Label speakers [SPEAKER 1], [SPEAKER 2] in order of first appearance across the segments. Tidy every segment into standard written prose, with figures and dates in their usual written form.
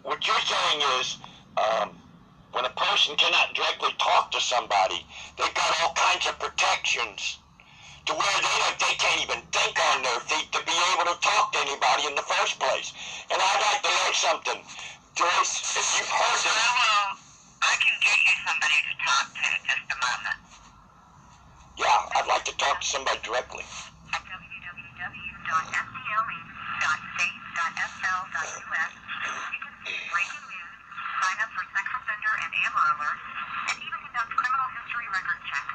[SPEAKER 1] what you're saying is, when a person cannot directly talk to somebody, they've got all kinds of protections to where they can't even think on their feet to be able to talk to anybody in the first place. And I'd like to know something. Joyce, if you've heard this...
[SPEAKER 2] I can get you somebody to talk to in just a moment.
[SPEAKER 1] Yeah, I'd like to talk to somebody directly.
[SPEAKER 2] At www.fdle.state.fl.us, you can see breaking news, sign up for sex offender and AMR alerts, and even conduct criminal history record checks.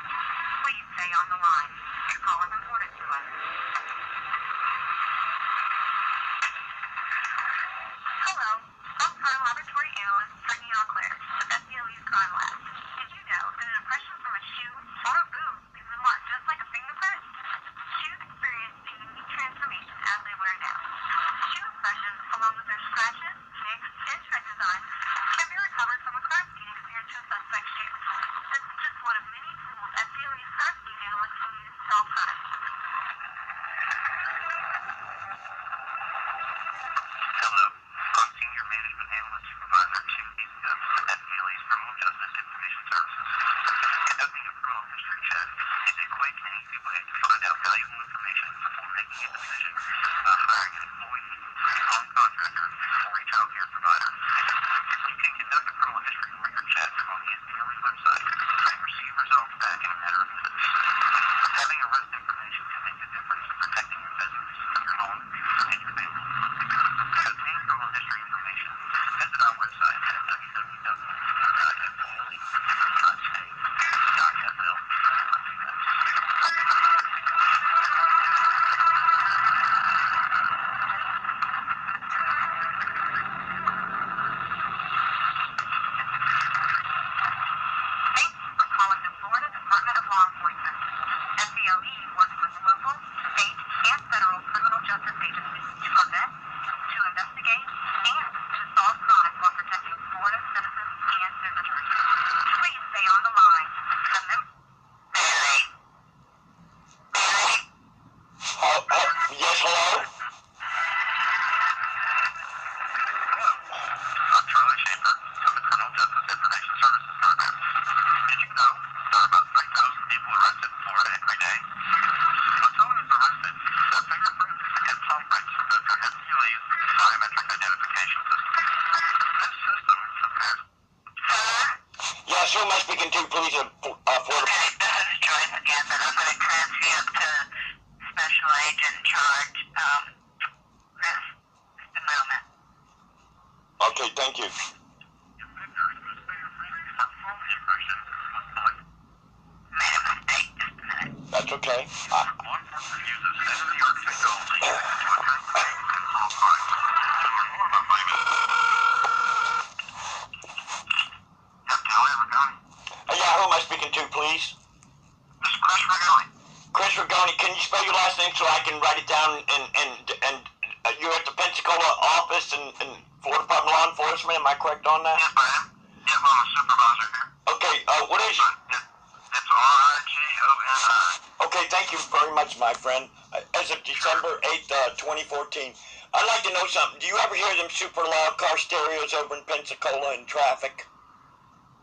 [SPEAKER 2] Please stay on the line. Your call is important to us. Hello, I'm Crime Laboratory Analyst Brittany Auclair with FDLE's Crime Lab. Did you know that an impression from a shoe or a boot can be marked just like a fingerprint? Shoes experience a unique transformation as they wear down. Shoe impressions, along with their scratches, nicks, and tread designs, can be recovered from a crime scene compared to a suspect's shoe. This is just one of many tools FDLE's crime scene analysts can use to solve crime. Hello, I'm Senior Management Analyst Supervisor 2 FDLE's Criminal Justice Information Services. Conducting a criminal history check is a quick and easy way to find out valuable information before making a decision about hiring an employee, a home contractor, or a child care provider. You can conduct a criminal history record check on the FDLE website and receive results back in a matter of minutes. Having arrest information can make a difference in protecting your business, your home, and your family. To obtain criminal history information, visit our website at www.fdle.state.fl.us. Thanks for calling the Florida Department of Law Enforcement. FDLE works with local, state, and federal criminal justice agencies to prevent, to investigate, and to solve crime while protecting Florida citizens and visitors. Please stay on the line.
[SPEAKER 1] Yes, hello?
[SPEAKER 2] I'm Charlie Schaefer of the Criminal Justice Information Services Program. Did you know there are about 3,000 people arrested in Florida every day? When someone is arrested, their fingerprints and thumbprints go through FDLE's biometric identification system. This system compares...
[SPEAKER 1] Yes, who am I speaking to, please? Florida.
[SPEAKER 2] Okay, this is Joyce again, but I'm going to transfer you up to Special Agent in Charge, Chris, just a moment.
[SPEAKER 1] Okay, thank you.
[SPEAKER 2] Made a mistake, just a minute.
[SPEAKER 1] That's okay.
[SPEAKER 2] Law enforcement uses state-of-the-art technology to address crime and solve crimes. To learn more about FDLE Regoni.
[SPEAKER 1] Yeah, who am I speaking to, please?
[SPEAKER 2] This is Chris Regoni.
[SPEAKER 1] Chris Regoni, can you spell your last name so I can write it down? And you're at the Pensacola office and Florida Department of Law Enforcement, am I correct on that?
[SPEAKER 2] Yes, ma'am. Yes, I'm a supervisor here.
[SPEAKER 1] Okay, what is your...
[SPEAKER 2] It's R-I-G-O-N-I.
[SPEAKER 1] Okay, thank you very much, my friend. As of December 8th, 2014, I'd like to know something. Do you ever hear them super loud car stereos over in Pensacola in traffic?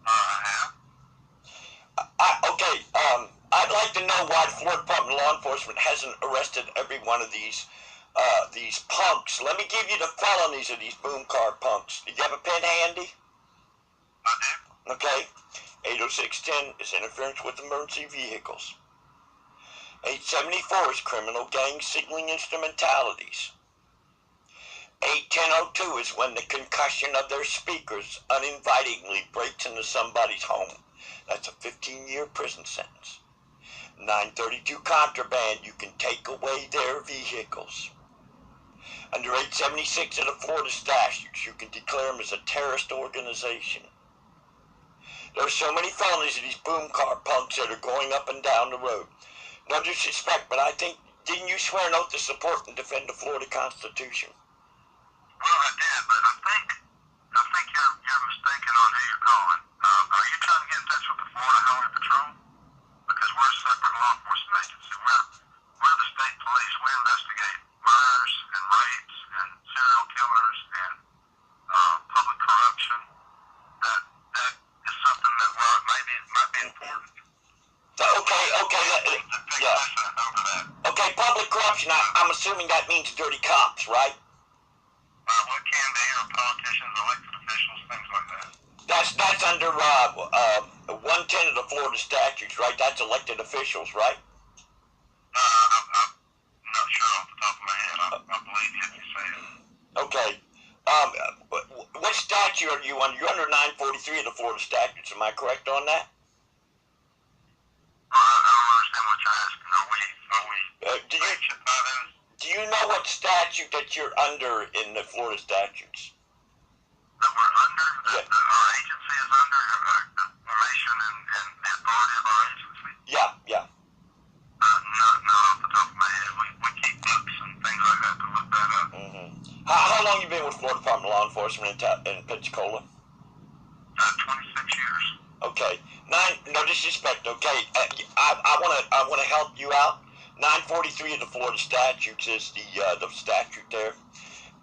[SPEAKER 2] I have.
[SPEAKER 1] I'd like to know why the Florida Department of Law Enforcement hasn't arrested every one of these punks. Let me give you the felonies of these boom car punks. Do you have a pen handy?
[SPEAKER 2] I do.
[SPEAKER 1] Okay. 80610 is interference with emergency vehicles. 874 is criminal gang signaling instrumentalities. 8102 is when the concussion of their speakers uninvitingly breaks into somebody's home. That's a 15-year prison sentence. 932 contraband, you can take away their vehicles. Under 876 of the Florida statutes, you can declare them as a terrorist organization. There are so many felonies of these boom car punks that are going up and down the road. No disrespect, but I think, didn't you swear an oath to support and defend the Florida Constitution?
[SPEAKER 2] Well, I did, but I think you're mistaken on who you're calling. Are you trying to get in touch with the Florida Highway Patrol? Because we're a separate law enforcement agency. We're the state police. We investigate murders and rapes and serial killers and
[SPEAKER 1] corruption, I'm assuming that means dirty cops, right?
[SPEAKER 2] What can be, or politicians, elected officials, things like that.
[SPEAKER 1] That's under 110 of the Florida statutes, right? That's elected officials, right?
[SPEAKER 2] I'm not sure off the top of my head. I believe you if you say it.
[SPEAKER 1] Okay. What statute are you under? You're under 943 of the Florida statutes. Am I correct on that?
[SPEAKER 2] I don't understand what you're asking. Are we sanctioned by those?
[SPEAKER 1] Do you know what statute that you're under in the Florida statutes?
[SPEAKER 2] That we're under?
[SPEAKER 1] Yeah.
[SPEAKER 2] That our agency is under? The formation and the authority of our agency?
[SPEAKER 1] Yeah.
[SPEAKER 2] Not off the top of my head. We keep books and things like that to look that up.
[SPEAKER 1] Mm-hmm. How long you been with Florida Department of Law Enforcement in Pensacola?
[SPEAKER 2] 26 years.
[SPEAKER 1] Okay. No disrespect. Okay. I wanna help you out. 943 of the Florida statutes is the statute there,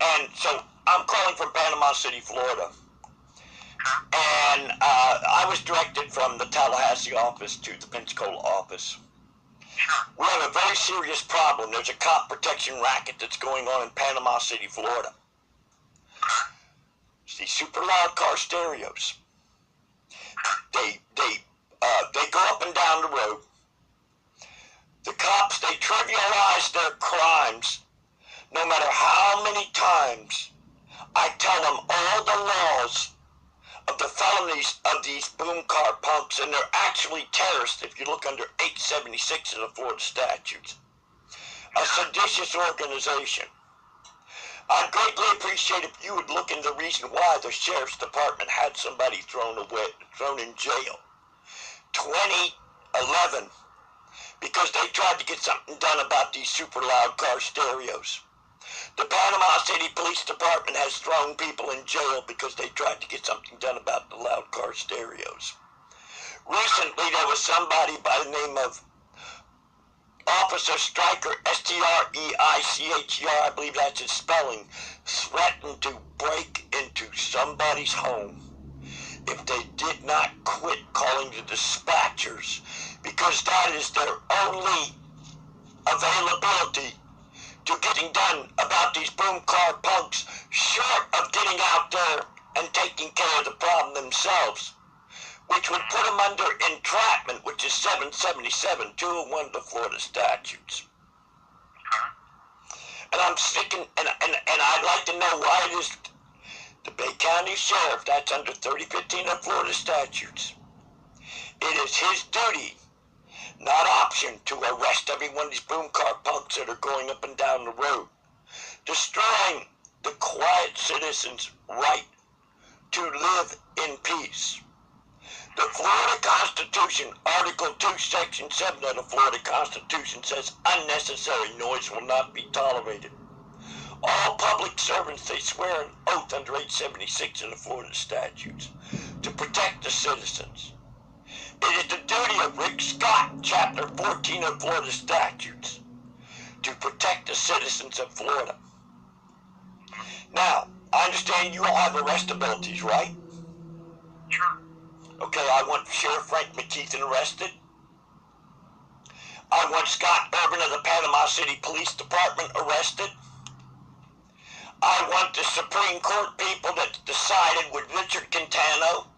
[SPEAKER 1] and so I'm calling from Panama City, Florida, and I was directed from the Tallahassee office to the Pensacola office. We have a very serious problem. There's a cop protection racket that's going on in Panama City, Florida. It's these super loud car stereos. They go up and down the road. The cops, they trivialize their crimes no matter how many times I tell them all the laws of the felonies of these boom car punks, and they're actually terrorists if you look under 876 of the Florida statutes. A seditious organization. I'd greatly appreciate if you would look into the reason why the sheriff's department had somebody thrown in jail. 2011. Because they tried to get something done about these super loud car stereos. The Panama City Police Department has thrown people in jail because they tried to get something done about the loud car stereos. Recently, there was somebody by the name of Officer Streicher, S-T-R-E-I-C-H-E-R, I believe that's his spelling, threatened to break into somebody's home if they did not quit calling the dispatchers, because that is their only availability to getting done about these boom car punks, short of getting out there and taking care of the problem themselves, which would put them under entrapment, which is 777, 201 of the Florida statutes. And I'm sticking, and I'd like to know why it is the Bay County Sheriff, that's under 3015 of Florida statutes. It is his duty, not option, to arrest every one of these boom car punks that are going up and down the road, destroying the quiet citizens' right to live in peace. The Florida Constitution, Article 2, Section 7 of the Florida Constitution says unnecessary noise will not be tolerated. All public servants, they swear an oath under 876 of the Florida statutes to protect the citizens. It is the duty of Rick Scott, Chapter 14 of Florida statutes, to protect the citizens of Florida. Now, I understand you all have arrestabilities, right?
[SPEAKER 2] Sure.
[SPEAKER 1] Okay, I want Sheriff Frank McKeithen arrested. I want Scott Urban of the Panama City Police Department arrested. I want the Supreme Court people that decided with Richard Quintano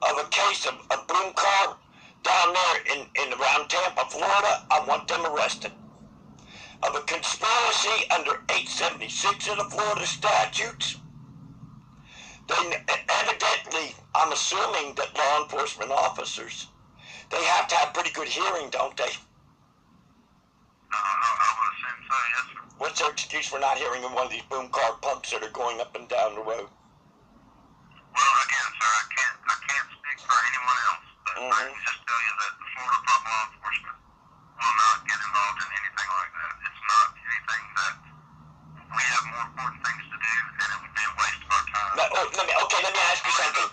[SPEAKER 1] of a case of a boom car down there in around Tampa, Florida. I want them arrested. Of a conspiracy under 876 of the Florida statutes. They evidently, I'm assuming that law enforcement officers, they have to have pretty good hearing, don't they?
[SPEAKER 2] I would assume so, yes, sir.
[SPEAKER 1] What's their excuse for not hearing in one of these boom car punks that are going up and down the road?
[SPEAKER 2] Well, again, sir, I can't speak for anyone else, but I can just tell you that the Florida Department of Law Enforcement will not get involved in anything like that. It's not anything that we have more important things to do, and it would be a waste of our time.
[SPEAKER 1] Let me ask you something.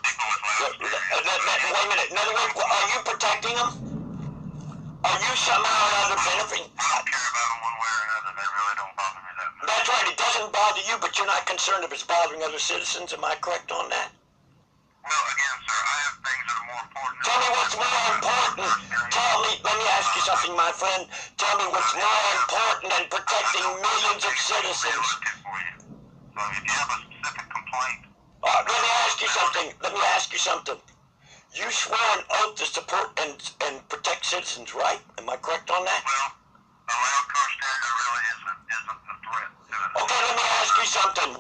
[SPEAKER 1] Wait a minute. In other words, are you protecting them? Are you somehow or other benefiting?
[SPEAKER 2] I don't care about them one way or another. They really don't bother me that much.
[SPEAKER 1] That's right. It doesn't bother you, but you're not concerned if it's bothering other citizens. Am I correct on that?
[SPEAKER 2] Well, again, sir, I have things that are more important.
[SPEAKER 1] Tell me what's more important. Tell me. let me ask you something, my friend. Tell me what's more important than protecting millions of citizens.
[SPEAKER 2] So if you have a specific complaint,
[SPEAKER 1] Let me ask you something. Let me ask you something. You swore an oath to support and protect citizens, right? Am I correct on that?
[SPEAKER 2] well, a loud car stereo really isn't a threat to it.
[SPEAKER 1] Okay, let me ask you something.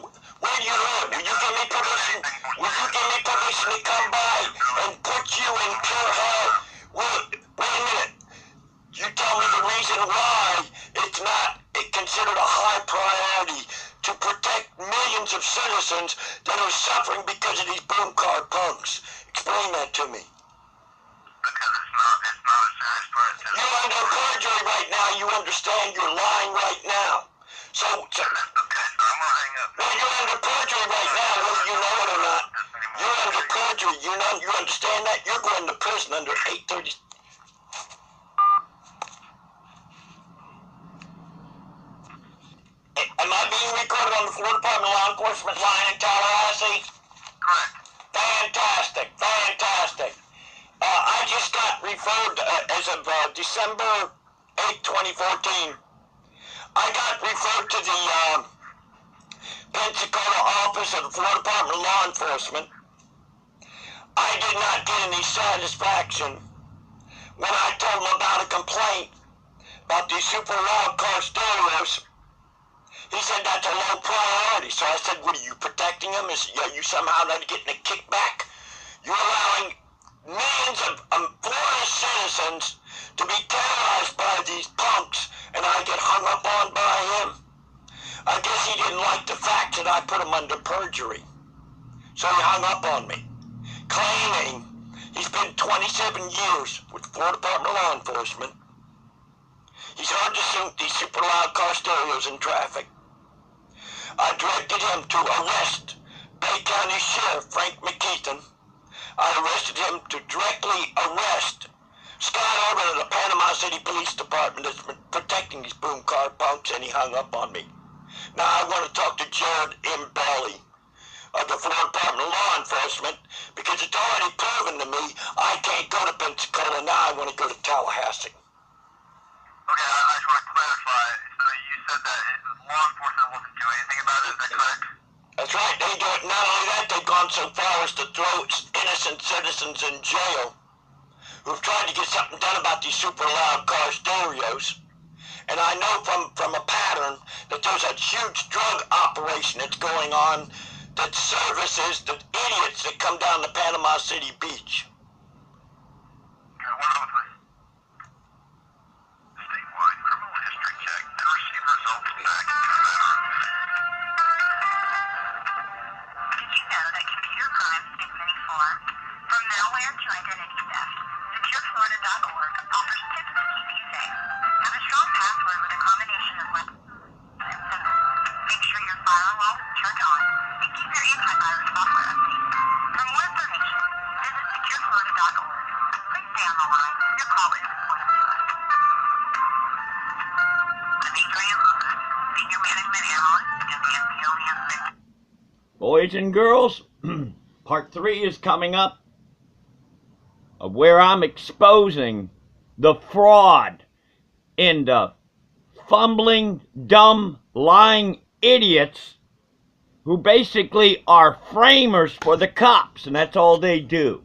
[SPEAKER 1] Where do you live? Will you give me permission? Will you give me permission to come by and put you in pure hell? Wait a minute. You tell me the reason why it's not considered a high priority to protect millions of citizens that are suffering because of these boom car punks. Explain that to me.
[SPEAKER 2] Because it's not a serious threat to it.
[SPEAKER 1] You're under perjury right now. You understand you're lying right now. So
[SPEAKER 2] Okay, so I'm gonna hang up.
[SPEAKER 1] well, you're under perjury right now, whether you know it or not. You're under perjury. You understand that? You're going to prison under 830. Am I being recorded on the Florida Department of Law Enforcement line in Tallahassee?
[SPEAKER 2] Correct.
[SPEAKER 1] Fantastic, fantastic. I just got referred as of December 8, 2014. I got referred to the Pensacola office of the Florida Department of Law Enforcement. I did not get any satisfaction when I told them about a complaint about these super loud car stereos. He said that's a low priority. So I said, what are you protecting them? Are you somehow not getting a kickback? You're allowing millions of Florida citizens to be terrorized by these punks, and I get hung up on by him. I guess he didn't like the fact that I put him under perjury. So he hung up on me, claiming he's been 27 years with the Florida Department of Law Enforcement. He's heard these super loud car stereos in traffic. I directed him to arrest Bay County Sheriff Frank McKeithen. I arrested him to directly arrest Scott Urban of the Panama City Police Department that's been protecting these boom car punks, and he hung up on me. Now I want to talk to Jared M. Belly of the Florida Department of Law Enforcement, because it's already proven to me I can't go to Pensacola. Now I want to go to Tallahassee.
[SPEAKER 2] Okay, I just want to clarify. So you said that law enforcement wasn't doing anything about it, is that correct?
[SPEAKER 1] That's right, they do it. Not only that, they've gone so far as to throw innocent citizens in jail who've tried to get something done about these super loud car stereos. And I know from a pattern that there's a huge drug operation that's going on that services the idiots that come down to Panama City Beach.
[SPEAKER 2] Okay, one other thing. Statewide criminal history check and receive results back in November. Did you know that computer crimes take many forms? From malware to identity theft, SecureFlorida.org offers tips to keep you safe. Have a strong password with a combination of letters and symbols. Make sure your firewall is turned on and keep your antivirus software updated. For more information, visit SecureFlorida.org. Please stay on the line. Your call is important to us. I'm Adrian Lucas, Senior Management Analyst in the FPLES.
[SPEAKER 3] Boys and girls, part 3 is coming up, of where I'm exposing the fraud in the fumbling, dumb, lying idiots who basically are framers for the cops, and that's all they do.